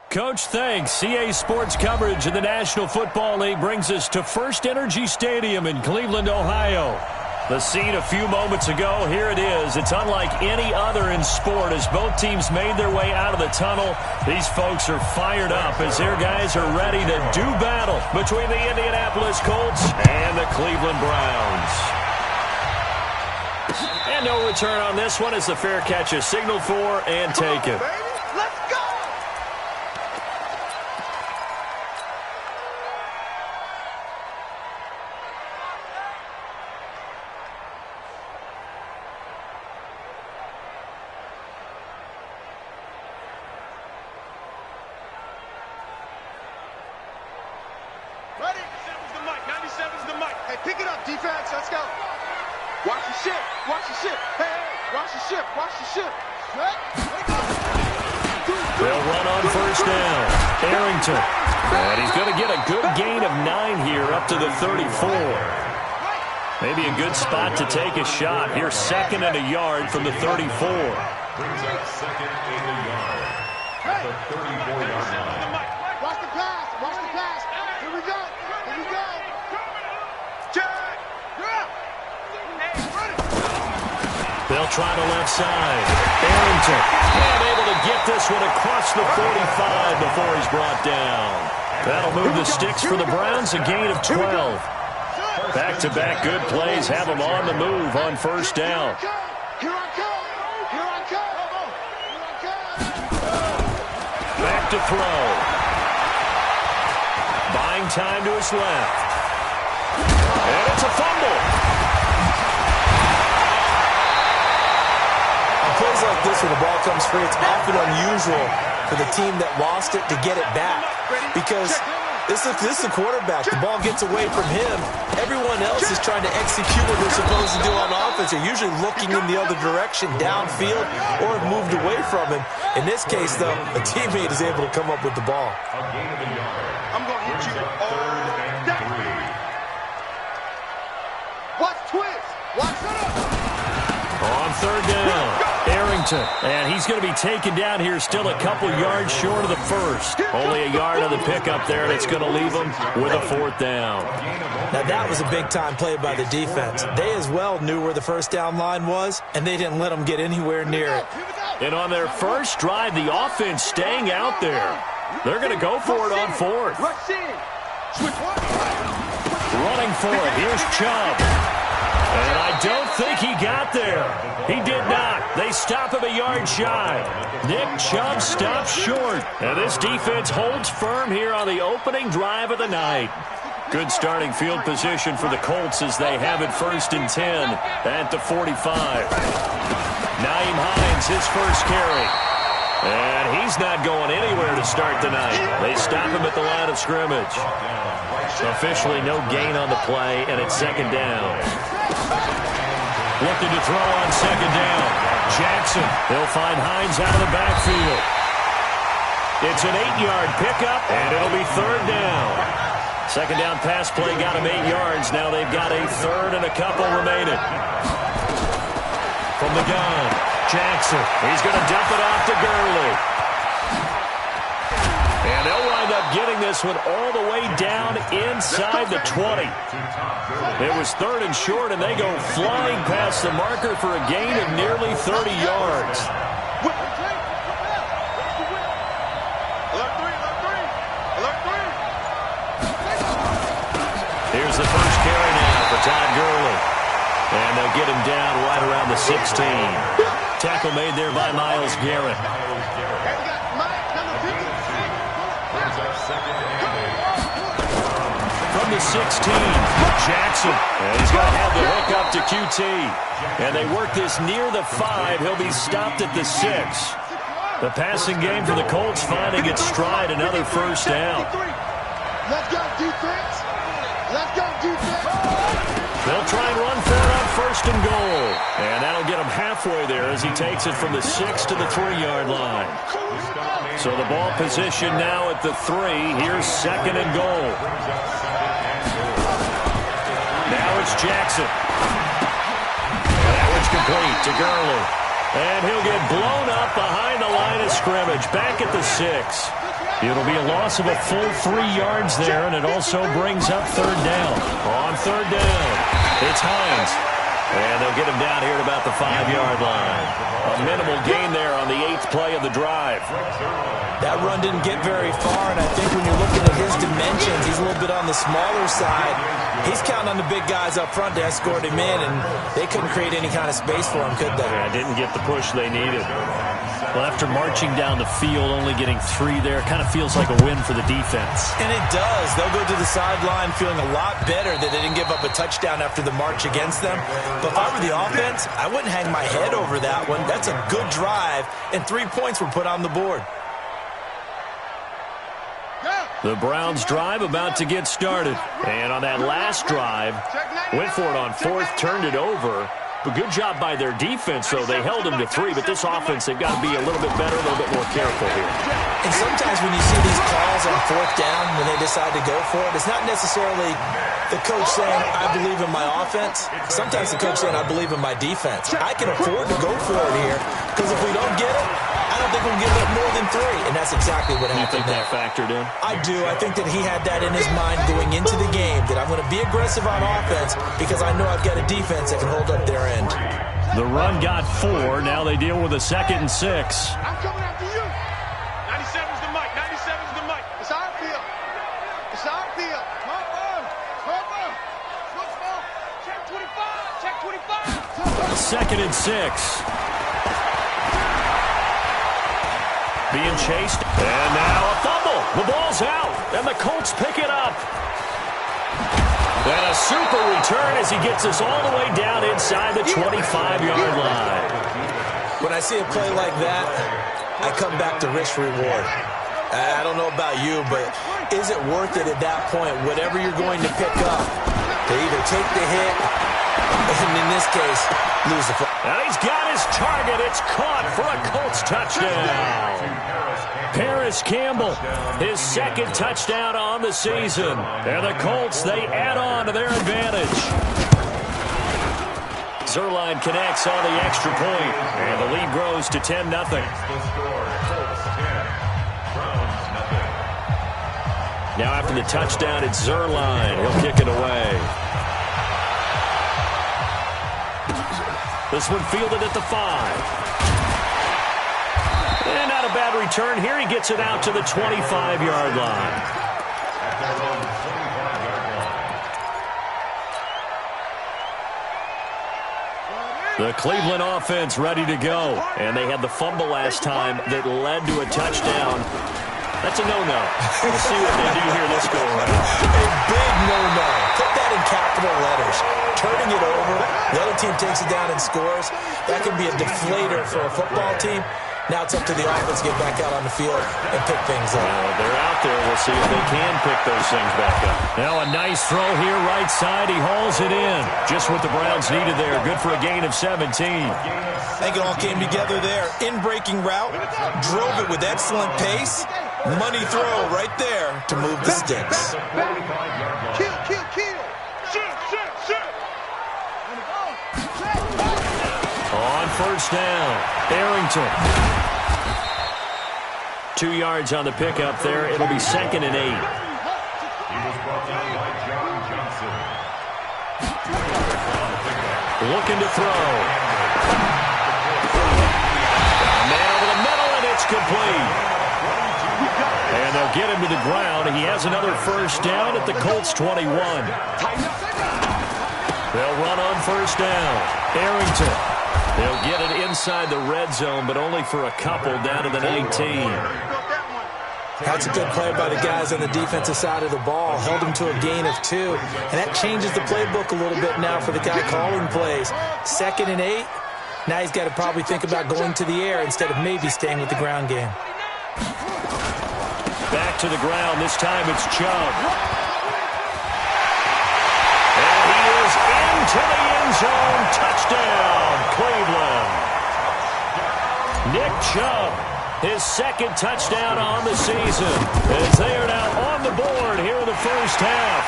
Coach, thanks. CA Sports coverage in the National Football League brings us to First Energy Stadium in Cleveland, Ohio. The scene a few moments ago, here it is. It's unlike any other in sport as both teams made their way out of the tunnel. These folks are fired up as their guys are ready to do battle between the Indianapolis Colts and the Cleveland Browns. And no return on this one as the fair catch is signaled for and taken. They'll run on first down. Arrington. And he's going to get a good gain of 9 here up to the 34. Maybe a good spot to take a shot. Here's 2nd and a yard from the 34. Brings up 2nd and a yard at the 34-yard line. Watch the pass. Watch the pass. Here we go. Here we go. They'll try the left side. Arrington. And able to get this one across the 45 before he's brought down. That'll move the sticks for the Browns, a gain of 12. Back-to-back good plays have them on the move on first down. Back to throw. Buying time to his left. And it's a fumble. Plays like this when the ball comes free, it's often unusual for the team that lost it to get it back because this is the quarterback. The ball gets away from him. Everyone else is trying to execute what they're supposed to do on offense. They're usually looking in the other direction, downfield, or have moved away from him. In this case, though, a teammate is able to come up with the ball. I'm going to hit you all day. Watch twist. Watch it. On third down, Arrington. And he's going to be taken down here still a couple yards short of the first. Only a yard on the pickup there, and it's going to leave him with a 4th down. Now, that was a big-time play by the defense. They as well knew where the first down line was, and they didn't let them get anywhere near it. And on their first drive, the offense staying out there. They're going to go for it on 4th. Running for it. Here's Chubb. And I don't think he got there. He did not. They stop him a yard shy. Nick Chubb stops short. And this defense holds firm here on the opening drive of the night. Good starting field position for the Colts as they have it 1st and 10 at the 45. Nyheim Hines, his first carry. And he's not going anywhere to start the night. They stop him at the line of scrimmage. Officially no gain on the play, and it's 2nd down. Looking to throw on 2nd down. Jackson, he'll find Hines out of the backfield. It's an 8-yard pickup, and it'll be 3rd down. 2nd down pass play got him 8 yards. Now they've got a 3rd and a couple remaining. From the gun, Jackson. He's going to dump it off to Gurley. And they'll wind up getting this one all the way down inside the 20. It was 3rd and short, and they go flying past the marker for a gain of nearly 30 yards. Here's the first carry now for Todd Gurley. And they'll get him down right around the 16. Tackle made there by Myles Garrett. From the 16, Jackson. And he's going to have the hook up to QT. And they work this near the 5. He'll be stopped at the 6. The passing game for the Colts finding its stride, another first down. Let's go, defense. Let's go, defense. They'll try and run for it on 1st and goal. And that'll get him halfway there as he takes it from the 6 to the 3-yard line. So the ball position now at the 3. Here's 2nd and goal. Now it's Jackson. That one's complete to Gurley. And he'll get blown up behind the line of scrimmage, back at the 6. It'll be a loss of a full 3 yards there, and it also brings up third down. On third down, it's Hines. And they'll get him down here at about the 5-yard line. A minimal gain there on the 8th play of the drive. That run didn't get very far, and I think when you're looking at his dimensions, he's a little bit on the smaller side. He's counting on the big guys up front to escort him in, and they couldn't create any kind of space for him, could they? Yeah, didn't get the push they needed. Well, after marching down the field, only getting 3 there, kind of feels like a win for the defense. And it does. They'll go to the sideline feeling a lot better that they didn't give up a touchdown after the march against them. But if I were the offense, I wouldn't hang my head over that one. That's a good drive, and 3 points were put on the board. The Browns drive about to get started. And on that last drive, went for it on 4th, turned it over. But good job by their defense, though. They held them to 3, but this offense, they've got to be a little bit better, a little bit more careful here. And sometimes when you see these calls on 4th down, when they decide to go for it, it's not necessarily the coach saying, I believe in my offense. Sometimes the coach saying, I believe in my defense. I can afford to go for it here, because if we don't get it, I don't think we'll give up more than 3, and that's exactly what happened. You think that factored in? I do. I think that he had that in his mind going into the game, that I'm going to be aggressive on offense because I know I've got a defense that can hold up their end. The run got 4. Now they deal with a 2nd and 6. I'm coming after you. 97's the mic. 97's the mic. It's our field. It's our field. Come on. Come on. Football. Check 25. Check 25. 2nd and 6. Being chased, and now a fumble. The ball's out, and the Colts pick it up. And a super return as he gets us all the way down inside the 25-yard line. When I see a play like that, I come back to risk reward. I don't know about you, but is it worth it at that point, whatever you're going to pick up, to either take the hit, and in this case, lose the football? And he's got his target. It's caught for a Colts touchdown. Paris Campbell, his 2nd touchdown on the season. And the Colts, they add on to their advantage. Zerline connects on the extra point, and the lead grows to 10-0. Now after the touchdown, it's Zerline. He'll kick it away. This one fielded at the 5. And not a bad return here. He gets it out to the 25-yard line. The Cleveland offense ready to go. And they had the fumble last time that led to a touchdown. That's a no-no. We'll see what they do here this go around. A big no-no. Put that in capital letters. Turning it over, the other team takes it down and scores. That can be a deflator for a football team. Now it's up to the offense to get back out on the field and pick things up. Well, they're out there. We'll see if they can pick those things back up. Now a nice throw here, right side. He hauls it in. Just what the Browns needed there. Good for a gain of 17. I think it all came together there. In-breaking route, drove it with excellent pace. Money throw right there to move the sticks. Kill, kill, kill. Shoot, shoot, shoot. On first down, Arrington. 2 yards on the pickup there. It'll be 2nd and 8. He was brought down by John Johnson. Looking to throw. Man over the middle, and it's complete. And they'll get him to the ground. He has another first down at the Colts 21. They'll run on first down. Arrington. They'll get it inside the red zone, but only for a couple down to the 19. That's a good play by the guys on the defensive side of the ball. Held him to a gain of 2. And that changes the playbook a little bit now for the guy calling plays. 2nd and 8. Now he's got to probably think about going to the air instead of maybe staying with the ground game. Back to the ground. This time it's Chubb. And he is into the end zone. Touchdown, Cleveland. Nick Chubb, his 2nd touchdown on the season, as they are now on the board here in the first half.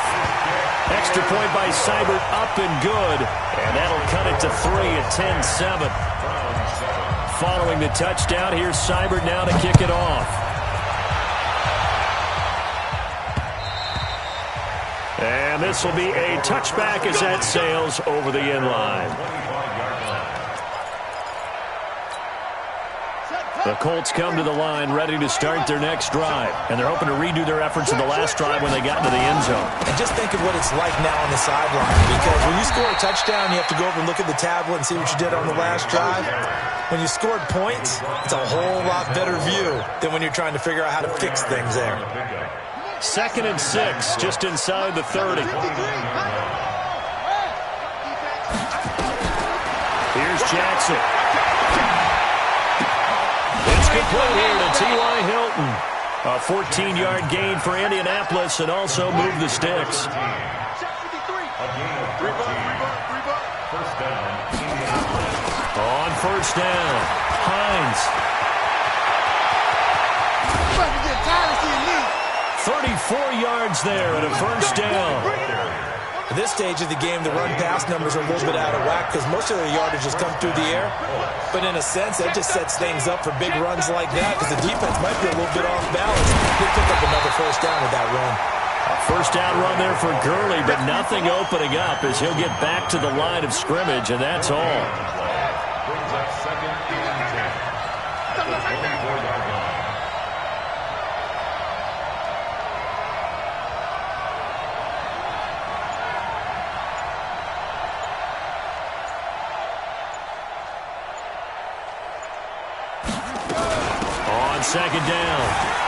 Extra point by Seibert, up and good, and that'll cut it to 3 at 10-7. Following the touchdown, here's Seibert now to kick it off. And this will be a touchback as that sails over the end line. The Colts come to the line ready to start their next drive. And they're hoping to redo their efforts in the last drive when they got into the end zone. And just think of what it's like now on the sideline. Because when you score a touchdown, you have to go over and look at the tablet and see what you did on the last drive. When you scored points, it's a whole lot better view than when you're trying to figure out how to fix things there. 2nd and 6, just inside the 30. Here's Jackson. It's complete here to T.Y. Hilton. A 14-yard gain for Indianapolis and also move the sticks. On first down, Hines. 34 yards there and a first down. At this stage of the game, the run-pass numbers are a little bit out of whack because most of their yardage has come through the air. But in a sense, that just sets things up for big runs like that because the defense might be a little bit off balance. They pick up another first down with that run. A first down run there for Gurley, but nothing opening up as he'll get back to the line of scrimmage, and that's all. Brings up 2nd and 10 at the 24-yard line. Second down.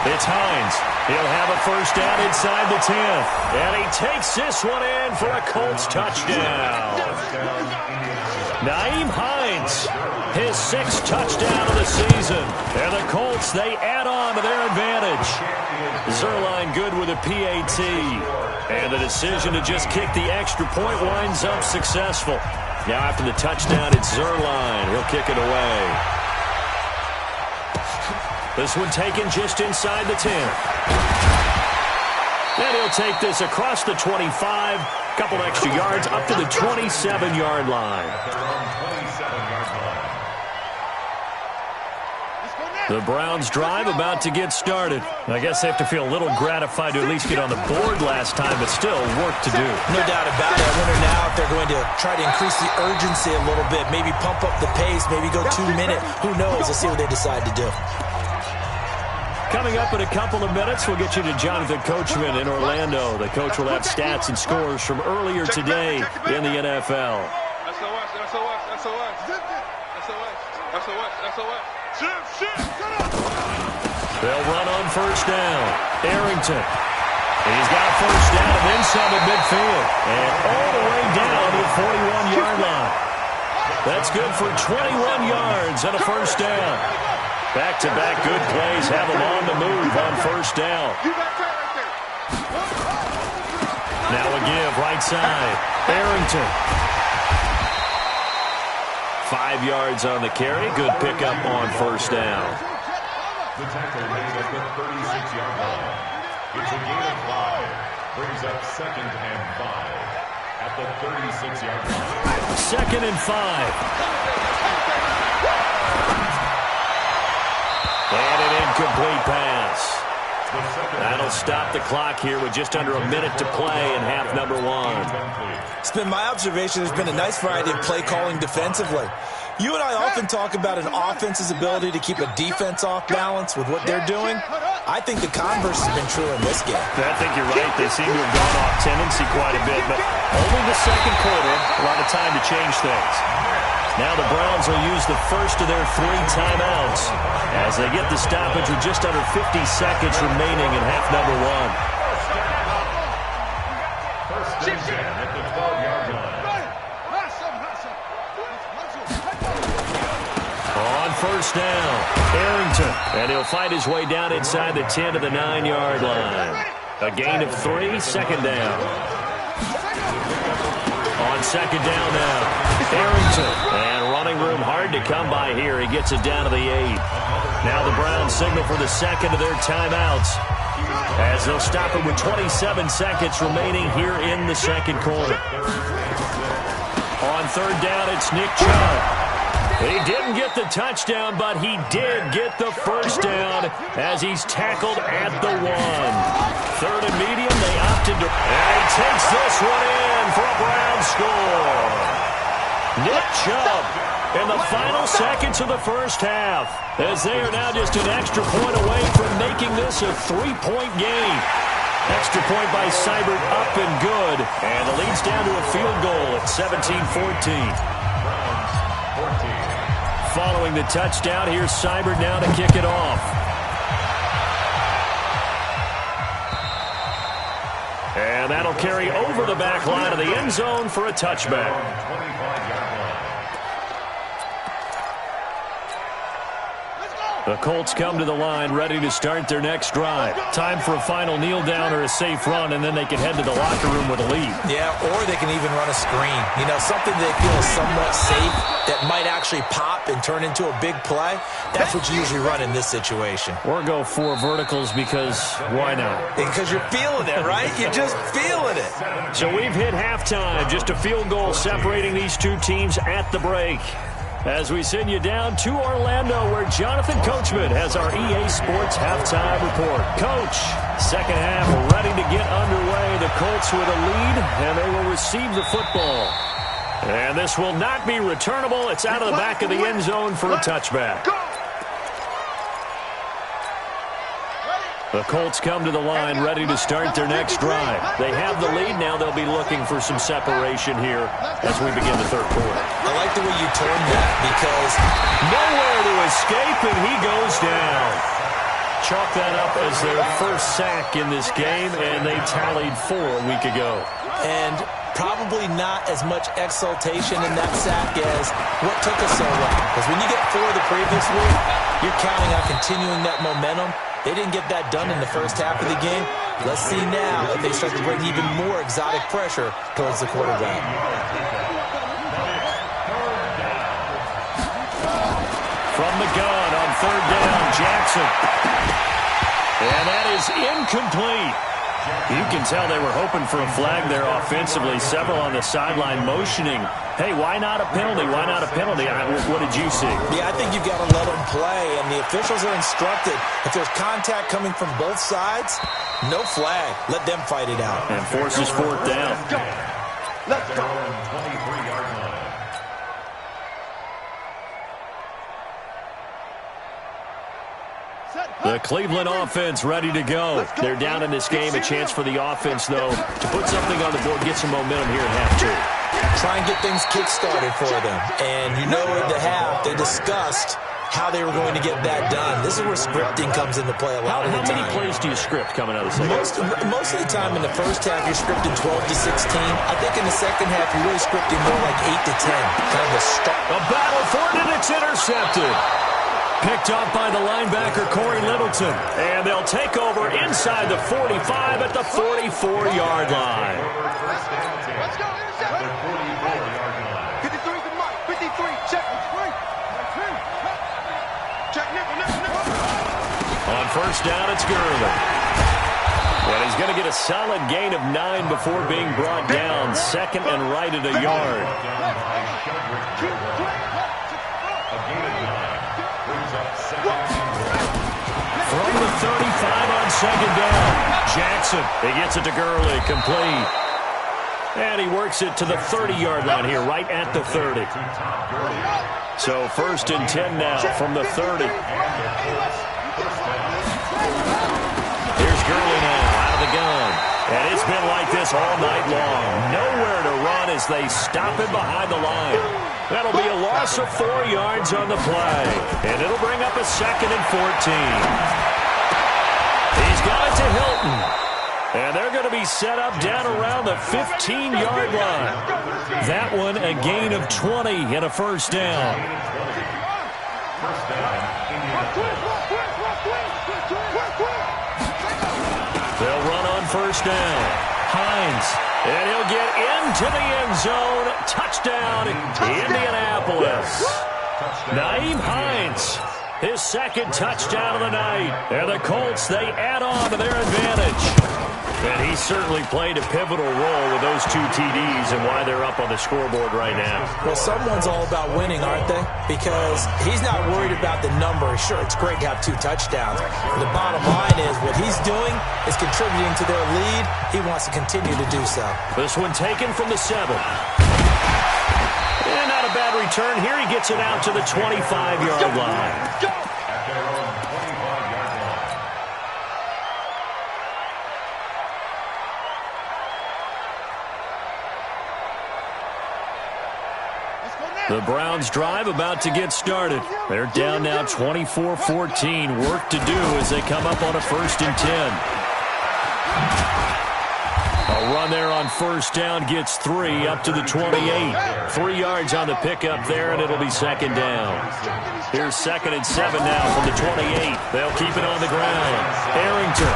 It's Hines. He'll have a first down inside the 10. And he takes this one in for a Colts touchdown. Nyheim Hines, his 6th touchdown of the season. And the Colts, they add on to their advantage. Zuerlein good with a PAT. And the decision to just kick the extra point winds up successful. Now after the touchdown, it's Zuerlein. He'll kick it away. This one taken just inside the 10. And he'll take this across the 25. Couple extra yards up to the 27-yard line. The Browns drive about to get started. I guess they have to feel a little gratified to at least get on the board last time, but still work to do. No doubt about it. I wonder now if they're going to try to increase the urgency a little bit, maybe pump up the pace, maybe go 2-minute. Who knows? Let's see what they decide to do. Coming up in a couple of minutes, we'll get you to Jonathan Coachman in Orlando. The coach will have stats and scores from earlier today in the NFL. They'll run on first down. Arrington. He's got a first down and then some at midfield. And all the way down to the 41-yard line. That's good for 21 yards and a first down. Back-to-back good plays have them on the move on first down. Now a give right side. Arrington. 5 yards on the carry. Good pickup on first down. The tackle made at the 36-yard line. It's a gain of 5. Brings up 2nd and 5 at the 36-yard line. 2nd and 5. And an incomplete pass. That'll stop the clock here with just under a minute to play in half number 1. It's been my observation there's been a nice variety of play calling defensively. You and I often talk about an offense's ability to keep a defense off balance with what they're doing. I think the converse has been true in this game. I think you're right. They seem to have gone off tendency quite a bit, but only the second quarter, a lot of time to change things. Now the Browns will use the first of their 3 timeouts as they get the stoppage with just under 50 seconds remaining in half number 1. First and 10 at the 12-yard line. On first down, Arrington. And he'll fight his way down inside the 10 to the 9-yard line. A gain of 3, second down. On second down now, Arrington. And running room hard to come by here. He gets it down to the 8. Now the Browns signal for the second of their timeouts as they'll stop it with 27 seconds remaining here in the second quarter. On third down, it's Nick Chubb. He didn't get the touchdown, but he did get the first down as he's tackled at the 1. Third and medium, they opted to... And he takes this one in for a Brown score. Nick Chubb in the final seconds of the first half, as they are now just an extra point away from making this a 3-point game. Extra point by Seibert up and good, and the lead's down to a field goal at 17-14. Following the touchdown, here's Seibert now to kick it off. And that'll carry over the back line of the end zone for a touchback. The Colts come to the line ready to start their next drive. Time for a final kneel down or a safe run, and then they can head to the locker room with a lead. Yeah, or they can even run a screen. You know, something they feel is somewhat safe that might actually pop and turn into a big play. That's what you usually run in this situation. Or go 4 verticals because why not? Because you're feeling it, right? You're just feeling it. So we've hit halftime. Just a field goal separating these two teams at the break. As we send you down to Orlando, where Jonathan Coachman has our EA Sports halftime report. Coach, second half ready to get underway. The Colts with a lead, and they will receive the football. And this will not be returnable. It's out of the back of the end zone for a touchback. The Colts come to the line ready to start their next drive. They have the lead. Now they'll be looking for some separation here as we begin the third quarter. I like the way you turned that because nowhere to escape, and he goes down. Chalk that up as their first sack in this game, and they tallied 4 a week ago. And probably not as much exultation in that sack as what took us so long. Because when you get 4 the previous week, you're counting on continuing that momentum. They didn't get that done in the first half of the game. Let's see now if they start to bring even more exotic pressure towards the quarterback. From the gun on third down, Jackson. And that is incomplete. You can tell they were hoping for a flag there offensively. Several on the sideline motioning. Hey, why not a penalty? Why not a penalty? What did you see? Yeah, I think you've got to let them play, and the officials are instructed. If there's contact coming from both sides, no flag. Let them fight it out. And forces 4th down. Let's go. 23-yard line. The Cleveland offense ready to go. They're down in this game. A chance for the offense, though, to put something on the board, get some momentum here at half 2. Try and get things kick-started for them. And you know at the half, they discussed how they were going to get that done. This is where scripting comes into play a lot of the time. How many plays do you script coming out of the second? Most of the time in the first half, you're scripting 12 to 16. I think in the second half, you're really scripting more like 8 to 10. Kind of a start. A battle for it, and it's intercepted. Picked up by the linebacker, Corey Littleton. And they'll take over inside the 45 at the 44-yard line. Let's go, intercept. 53's the mic. 53, check. Check, nickel. On first down, it's Gurley. And he's going to get a solid gain of 9 before being brought down. Second and right at a yard. From the 35 on second down, Jackson. He gets it to Gurley, complete. And he works it to the 30-yard line here, right at the 30. So first and 10 now from the 30. Here's Gurley now, out of the gun. And it's been like this all night long. Nowhere to run as they stop him behind the line. That'll be a loss of 4 yards on the play. And it'll bring up a second and 14. He's got it to Hilton. And they're going to be set up down around the 15-yard line. That one a gain of 20 and a first down. They'll run on first down. Hines. And he'll get into the end zone. Touchdown, Indianapolis. Nyheim Hines, his second touchdown of the night. And the Colts, they add on to their advantage. And he certainly played a pivotal role with those 2 TDs and why they're up on the scoreboard right now. Well, someone's all about winning, aren't they? Because he's not worried about the number. Sure, it's great to have 2 touchdowns. But the bottom line is what he's doing is contributing to their lead. He wants to continue to do so. This one taken from the 7. And not a bad return. Here he gets it out to the 25-yard line. At their own 25-yard line. The Browns drive about to get started. They're down now 24-14. Work to do as they come up on a 1st and 10. A run there on 1st down gets 3 up to the 28. 3 yards on the pickup there, and it'll be 2nd down. Here's 2nd and 7 now from the 28. They'll keep it on the ground. Arrington.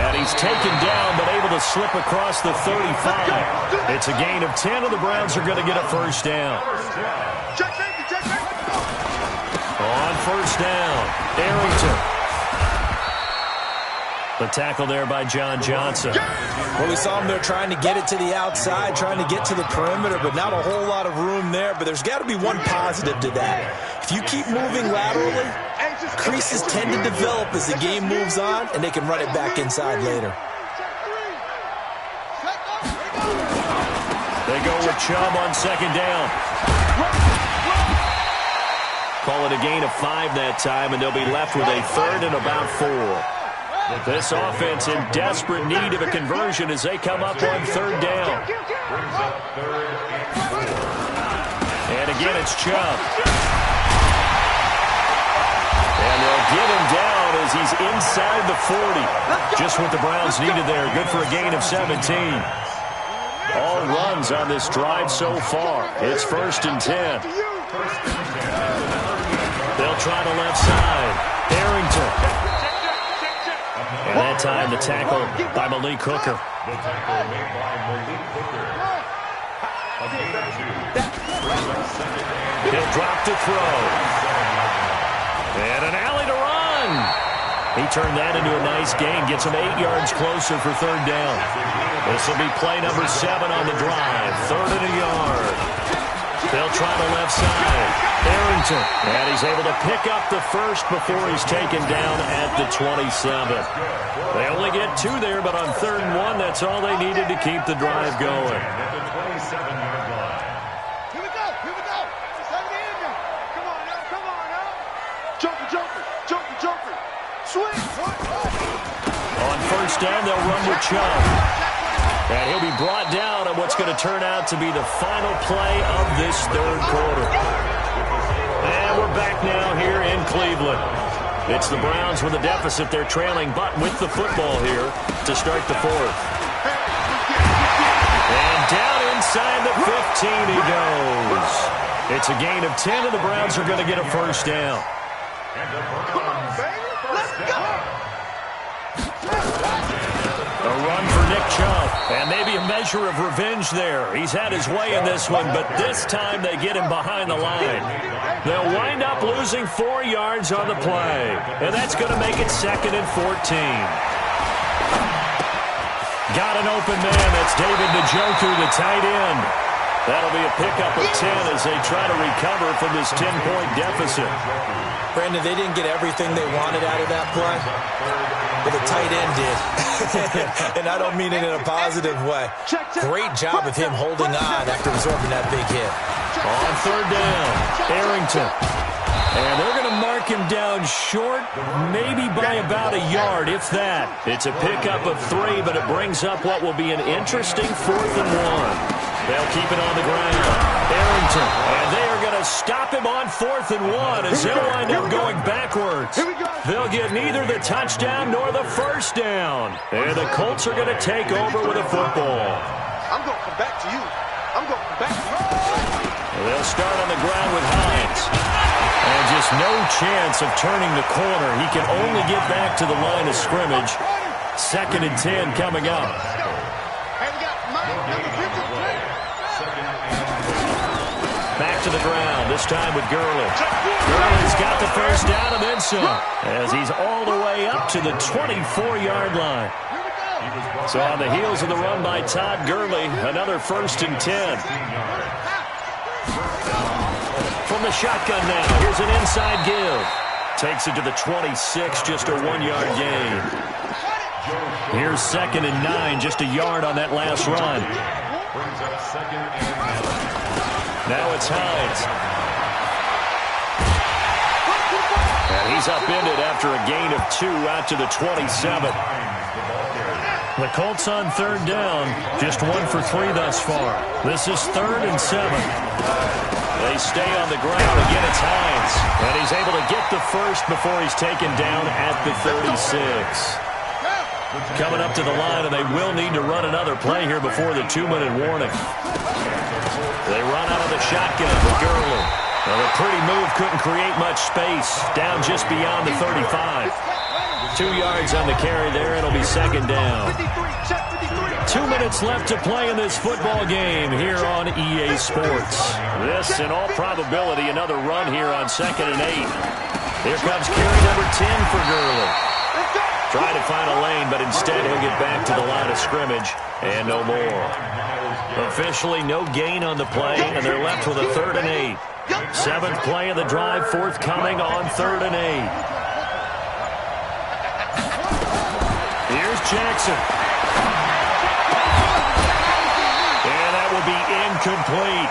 And he's taken down, but able to slip across the 35. It's a gain of 10, and the Browns are going to get a 1st down. On 1st down, Arrington. The tackle there by John Johnson. Well, we saw him there trying to get it to the outside, trying to get to the perimeter, but not a whole lot of room there. But there's got to be one positive to that. If you keep moving laterally, creases tend to develop as the game moves on, and they can run it back inside later. They go with Chubb on 2nd down. Call it a gain of 5 that time, and they'll be left with a 3rd and about 4. This offense in desperate need of a conversion as they come up on 3rd down. Brings up 3rd and 4. And again, it's Chubb. And they'll get him down as he's inside the 40. Just what the Browns needed there. Good for a gain of 17. All runs on this drive so far. It's 1st and 10. They'll try the left side. Arrington. And that time, the tackle by Malik Hooker. The tackle made by Malik Hooker. A gain of 2. He'll drop to throw. And an alley to run. He turned that into a nice gain. Gets him 8 yards closer for 3rd down. This will be play number 7 on the drive. 3rd and a yard. They'll try the left side. Arrington. And he's able to pick up the 1st before he's taken down at the 27. They only get 2 there, but on 3rd and 1, that's all they needed to keep the drive going. At the 27-yard line. Here we go. Here we go. It's time to end it. Come on now. Come on now. Jumper, jumper. Jumper, jumper. Swing. On 1st down, they'll run with Chubb. And he'll be brought down on what's going to turn out to be the final play of this 3rd quarter. And we're back now here in Cleveland. It's the Browns with a deficit. They're trailing, but with the football here to start the 4th. And down inside the 15 he goes. It's a gain of 10, and the Browns are going to get a 1st down. And the Browns. Let's go. A run for Nick Chubb, and maybe a measure of revenge there. He's had his way in this one, but this time they get him behind the line. They'll wind up losing 4 yards on the play, and that's going to make it 2nd and 14. Got an open man. That's David Njoku, the tight end. That'll be a pickup of 10 as they try to recover from this 10-point deficit. Brandon, they didn't get everything they wanted out of that play, but the tight end did. And I don't mean it in a positive way. Great job of him holding on after absorbing that big hit. On 3rd down, Arrington. And they're going to mark him down short, maybe by about a yard, if that. It's a pickup of 3, but it brings up what will be an interesting 4th and 1. They'll keep it on the ground. Arrington. And they are going to stop him on 4th and 1 as they'll wind up going backwards. They'll get neither the touchdown nor the 1st down. And the Colts are going to take over with a football. I'm going to come back to you. I'm going to come back to you. They'll start on the ground with Hines. And just no chance of turning the corner. He can only get back to the line of scrimmage. 2nd and 10 coming up. Back to the ground, this time with Gurley. Gurley's got the 1st down and then some, as he's all the way up to the 24-yard line. So on the heels of the run by Todd Gurley, another 1st and 10. From the shotgun now, here's an inside give. Takes it to the 26, just a 1-yard gain. Here's 2nd and 9, just a yard on that last run. Now it's Hines. And he's upended after a gain of 2 out to the 27. The Colts on 3rd down, just 1 for 3 thus far. This is 3rd and 7. They stay on the ground. Again, it's Hines. And he's able to get the first before he's taken down at the 36. Coming up to the line, and they will need to run another play here before the 2-minute warning. They run out of the shotgun with Gurley. Well, a pretty move couldn't create much space. Down just beyond the 35. 2 yards on the carry there. It'll be 2nd down. 2 minutes left to play in this football game here on EA Sports. This, in all probability, another run here on 2nd and 8. Here comes carry number 10 for Gurley. Trying to find a lane, but instead he'll get back to the line of scrimmage and no more. Officially no gain on the play, and they're left with a 3rd and 8. 7th play of the drive forthcoming on 3rd and 8. Here's Jackson. And that will be incomplete.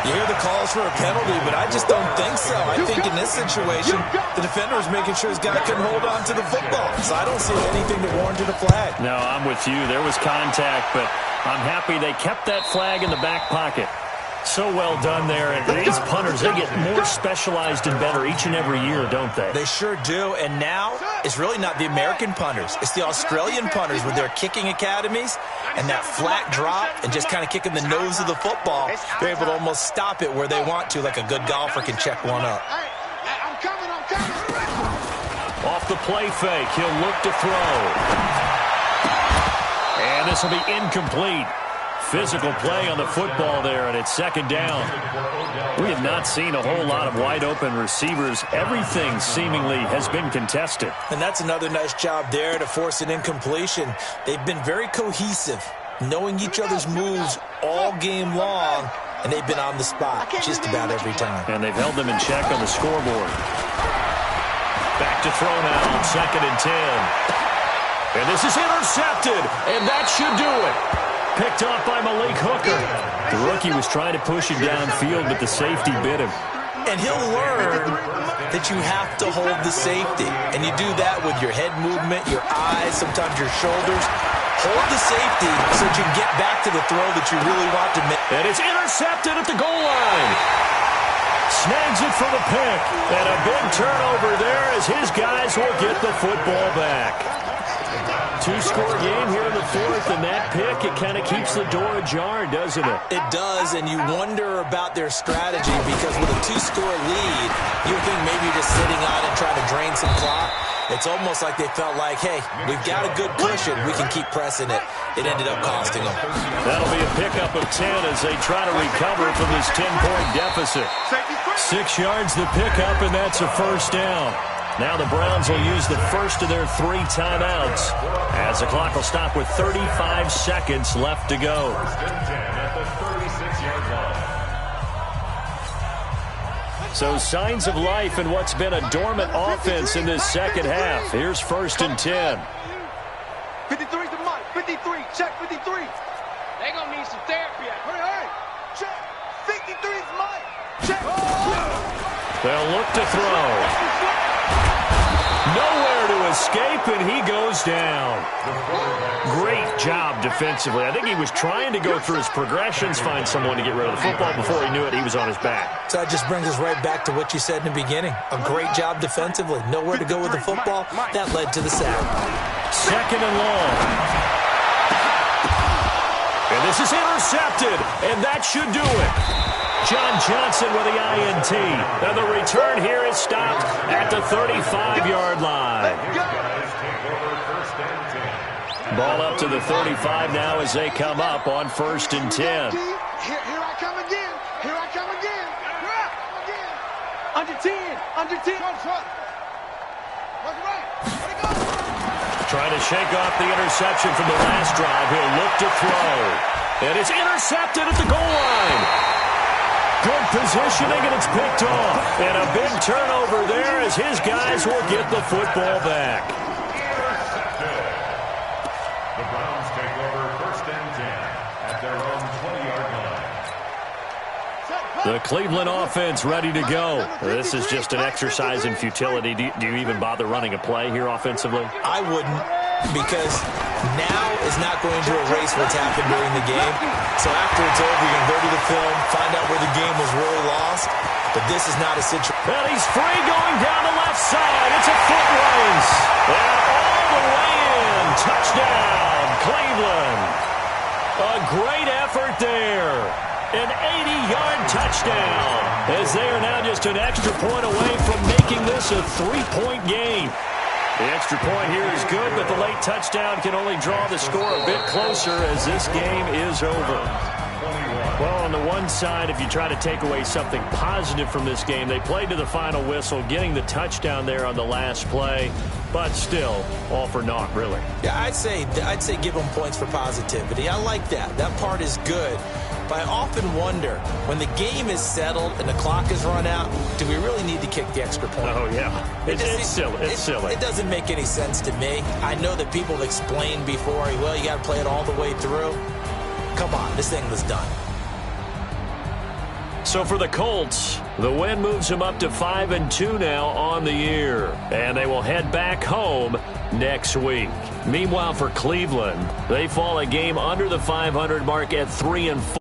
You hear the calls for a penalty, but I just don't think so. I think in this situation, the defender was making sure his guy couldn't hold on to the football. So I don't see anything that warranted a flag. No, I'm with you. There was contact, but I'm happy they kept that flag in the back pocket. So well done there. And these punters, they get more specialized and better each and every year, don't they? They sure do. And now it's really not the American punters. It's the Australian punters with their kicking academies and that flat drop and just kind of kicking the nose of the football. They're able to almost stop it where they want to, like a good golfer can check one up. I'm coming. Off the play fake, he'll look to throw. And this will be incomplete. Physical play on the football there, and it's 2nd down. We have not seen a whole lot of wide-open receivers. Everything seemingly has been contested. And that's another nice job there to force an incompletion. They've been very cohesive, knowing each other's moves all game long, and they've been on the spot just about every time. And they've held them in check on the scoreboard. Back to throw now on 2nd and 10. And this is intercepted, and that should do it. Picked off by Malik Hooker. The rookie was trying to push it downfield, but the safety bit him. And he'll learn that you have to hold the safety. And you do that with your head movement, your eyes, sometimes your shoulders. Hold the safety so that you can get back to the throw that you really want to make. And it's intercepted at the goal line. Snags it for the pick. And a big turnover there as his guys will get the football back. 2-score game here in the 4th, and that pick, it kind of keeps the door ajar, doesn't it? It does, and you wonder about their strategy because with a 2-score lead, you think maybe you're just sitting on it trying to drain some clock. It's almost like they felt like, hey, we've got a good cushion. We can keep pressing it. It ended up costing them. That'll be a pickup of 10 as they try to recover from this 10-point deficit. 6 yards the pickup, and that's a 1st down. Now the Browns will use the first of their 3 timeouts as the clock will stop with 35 seconds left to go. So signs of life in what's been a dormant offense in this second half. Here's 1st and 10. 53 to Mike. 53. Check 53. They gonna need some therapy. Hurry. Check. 53 is Mike. Check. They'll look to throw. Nowhere to escape, and he goes down. Great job defensively. I think he was trying to go through his progressions, find someone to get rid of the football. Before he knew it, he was on his back. So that just brings us right back to what you said in the beginning. A great job defensively. Nowhere to go with the football. That led to the sack. 2nd and long. And this is intercepted, and that should do it. John Johnson with the INT. And the return here is stopped at the 35-yard line. Ball up to the 35 now as they come up on 1st and 10. Here I come again. Under 10. What's right? Let it go. Trying to shake off the interception from the last drive. He'll look to throw. And it's intercepted at the goal line. Good positioning, and it's picked off. And a big turnover there as his guys will get the football back. The Browns take over 1st and 10 at their own 20-yard line. The Cleveland offense ready to go. This is just an exercise in futility. Do you even bother running a play here offensively? I wouldn't, because now is not going to erase what's happened during the game. So after it's over, you can go to the film, find out where the game was really lost. But this is not a situation. Well, he's free going down the left side. It's a foot race. And all the way in. Touchdown, Cleveland. A great effort there. An 80-yard touchdown, as they are now just an extra point away from making this a 3-point game. The extra point here is good, but the late touchdown can only draw the score a bit closer as this game is over. Well, on the one side, if you try to take away something positive from this game, they played to the final whistle, getting the touchdown there on the last play, but still, all for naught, really. Yeah, I'd say give them points for positivity. I like that. That part is good. But I often wonder, when the game is settled and the clock is run out, do we really need to kick the extra point? Oh, yeah. It's silly. It's silly. It doesn't make any sense to me. I know that people have explained before, well, you got to play it all the way through. Come on, this thing was done. So for the Colts, the win moves them up to 5-2 now on the year. And they will head back home next week. Meanwhile, for Cleveland, they fall a game under the 500 mark at 3-4.